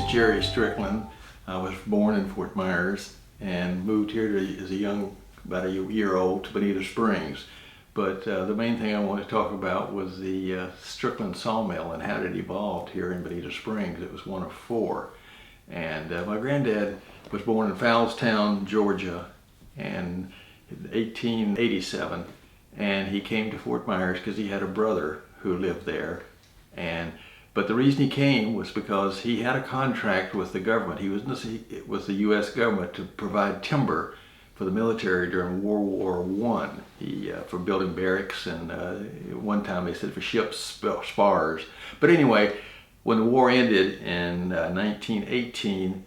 Jerry Strickland. I was born in Fort Myers and moved here as a young, about a year old, to Bonita Springs. But the main thing I want to talk about was the Strickland Sawmill and how it evolved here in Bonita Springs. It was one of four. And my granddad was born in Fowlestown, Georgia, in 1887. And he came to Fort Myers because he had a brother who lived there. But the reason he came was because he had a contract with the government. He was with the U.S. government to provide timber for the military during World War I. For building barracks, and one time they said for ships spars. But anyway, when the war ended in 1918,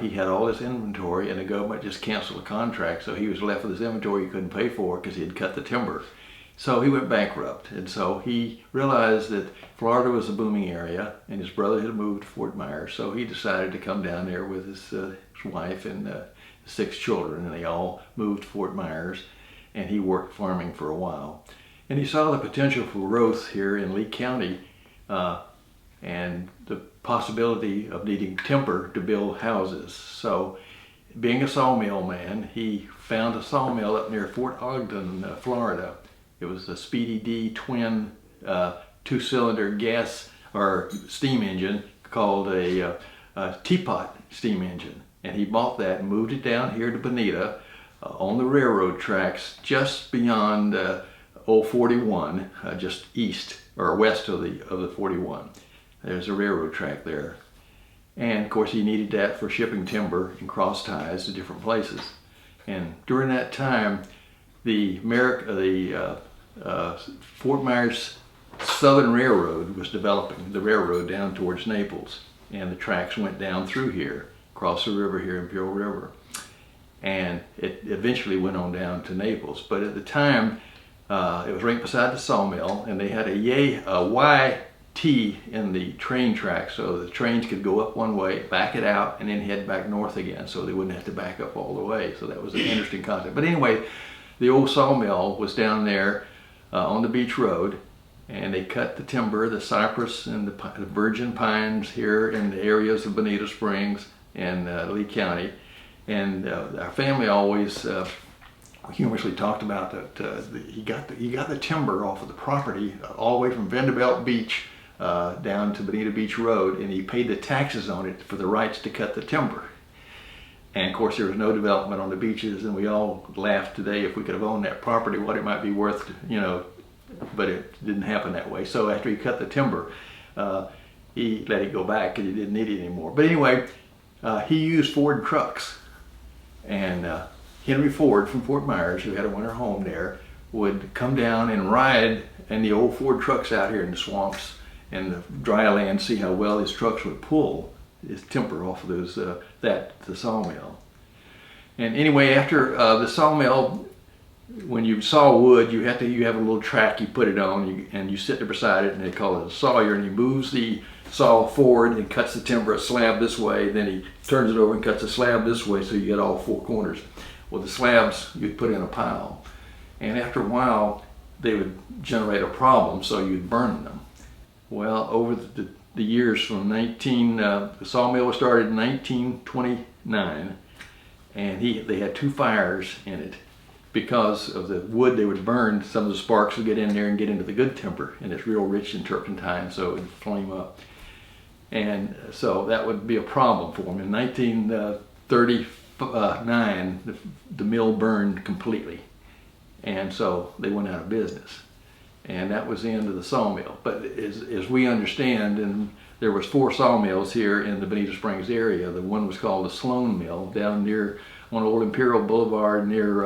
he had all this inventory, and the government just canceled the contract. So he was left with this inventory he couldn't pay for because he had cut the timber. So he went bankrupt, and so he realized that Florida was a booming area, and his brother had moved to Fort Myers, so he decided to come down there with his wife and 6 children, and they all moved to Fort Myers, and he worked farming for a while. And he saw the potential for growth here in Lee County, and the possibility of needing timber to build houses. So, being a sawmill man, he found a sawmill up near Fort Ogden, Florida. It was a Speedy D twin 2-cylinder gas or steam engine called a teapot steam engine. And he bought that and moved it down here to Bonita on the railroad tracks just beyond Old 41, just east or west of the 41. There's a railroad track there. And of course he needed that for shipping timber and cross ties to different places. And during that time, the Fort Myers Southern Railroad was developing, the railroad down towards Naples, and the tracks went down through here, across the river here, Imperial River, and it eventually went on down to Naples. But at the time, it was right beside the sawmill, and they had a YT in the train track, so the trains could go up one way, back it out, and then head back north again, so they wouldn't have to back up all the way. So that was an interesting concept. But anyway, the old sawmill was down there on the beach road, and they cut the timber, the cypress and the virgin pines here in the areas of Bonita Springs and Lee County. And our family always humorously talked about that he got the timber off of the property all the way from Vanderbilt Beach down to Bonita Beach Road, and he paid the taxes on it for the rights to cut the timber. And of course there was no development on the beaches, and we all laugh today if we could have owned that property, what it might be worth, but it didn't happen that way. So after he cut the timber, he let it go back because he didn't need it anymore. But anyway, he used Ford trucks, and Henry Ford from Fort Myers, who had a winter home there, would come down and ride in the old Ford trucks out here in the swamps and the dry land, see how well his trucks would pull his timber off of those the sawmill. And anyway, after the sawmill, when you saw wood, you have a little track you put it on, and you sit there beside it, and they call it a Sawyer, and he moves the saw forward and cuts the timber a slab this way, then he turns it over and cuts a slab this way, so you get all 4 corners. Well, the slabs you'd put in a pile, and after a while they would generate a problem, so you'd burn them. Well, over the years from the sawmill was started in 1929, and they had 2 fires in it. Because of the wood they would burn, some of the sparks would get in there and get into the good timber, and it's real rich in turpentine, so it would flame up. And so that would be a problem for them. In 1939, the mill burned completely, and so they went out of business. And that was the end of the sawmill. But as we understand, and there was 4 sawmills here in the Bonita Springs area. The one was called the Sloan Mill down near on Old Imperial Boulevard near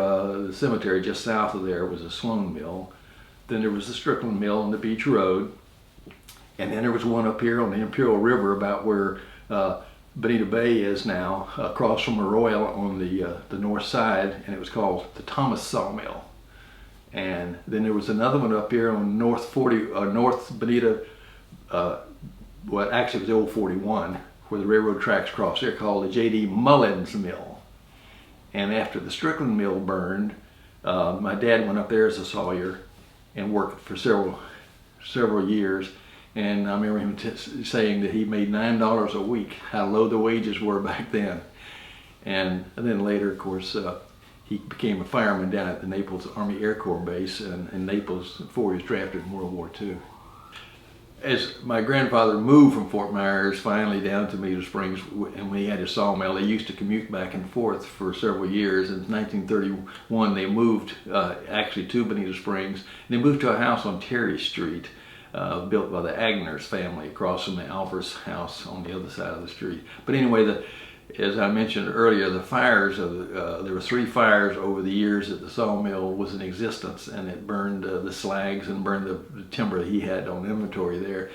the cemetery just south of there was a Sloan Mill. Then there was the Strickland Mill on the Beach Road. And then there was one up here on the Imperial River about where Bonita Bay is now, across from Arroyo on the north side, and it was called the Thomas Sawmill. And then there was another one up here on North Bonita, well actually it was the Old 41, where the railroad tracks cross there, called the J.D. Mullins Mill. And after the Strickland Mill burned, my dad went up there as a Sawyer and worked for several years. And I remember him saying that he made $9 a week, how low the wages were back then. And then later, of course, he became a fireman down at the Naples Army Air Corps Base in Naples before he was drafted in World War II. As my grandfather moved from Fort Myers finally down to Bonita Springs, and when he had his sawmill, they used to commute back and forth for several years. In 1931, they moved actually to Bonita Springs. They moved to a house on Terry Street, built by the Agners family across from the Alvers house on the other side of the street. But anyway, as I mentioned earlier, the fires, there were 3 fires over the years that the sawmill was in existence, and it burned the slags and burned the timber he had on inventory there.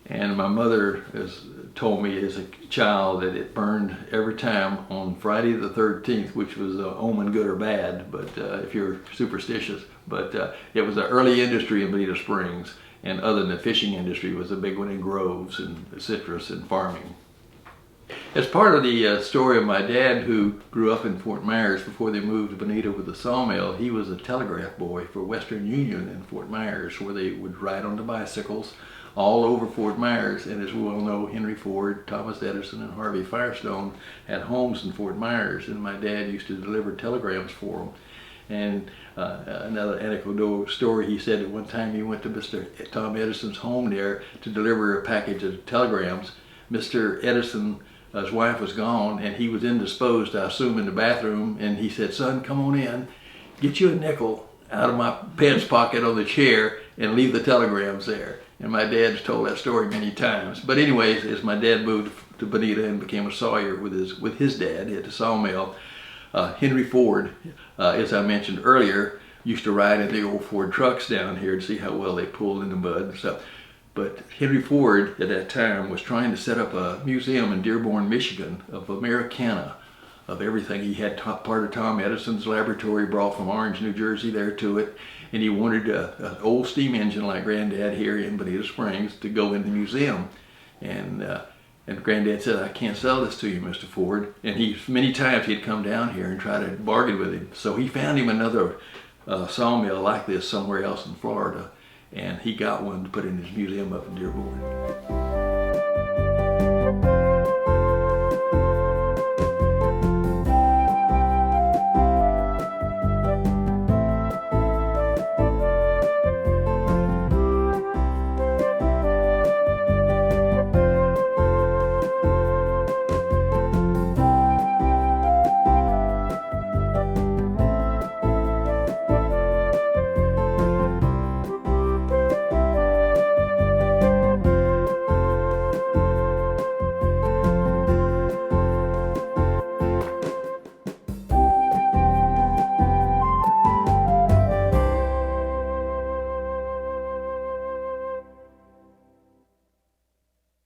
And my mother has told me as a child that it burned every time on Friday the 13th, which was omen good or bad, but if you're superstitious. But it was an early industry in Bonita Springs, and other than the fishing industry, was a big one in groves and citrus and farming. As part of the story of my dad, who grew up in Fort Myers before they moved to Bonita with the sawmill, he was a telegraph boy for Western Union in Fort Myers, where they would ride on the bicycles all over Fort Myers. And as we all know, Henry Ford, Thomas Edison, and Harvey Firestone had homes in Fort Myers, and my dad used to deliver telegrams for them. And another anecdotal story, he said at one time he went to Mr. Tom Edison's home there to deliver a package of telegrams. Mr. Edison, his wife was gone, and he was indisposed, I assume, in the bathroom, and he said, "Son, come on in, get you a nickel out of my pants pocket on the chair and leave the telegrams there." And my dad's told that story many times. But anyways, as my dad moved to Bonita and became a Sawyer with his dad at the sawmill, Henry Ford, as I mentioned earlier, used to ride in the old Ford trucks down here to see how well they pulled in the mud and stuff. But Henry Ford at that time was trying to set up a museum in Dearborn, Michigan of Americana, of everything. He had part of Tom Edison's laboratory brought from Orange, New Jersey there to it. And he wanted an old steam engine like Granddad here in Bonita Springs to go in the museum. And Granddad said, "I can't sell this to you, Mr. Ford." And many times he'd come down here and try to bargain with him. So he found him another sawmill like this somewhere else in Florida. And he got one to put in his museum up in Dearborn.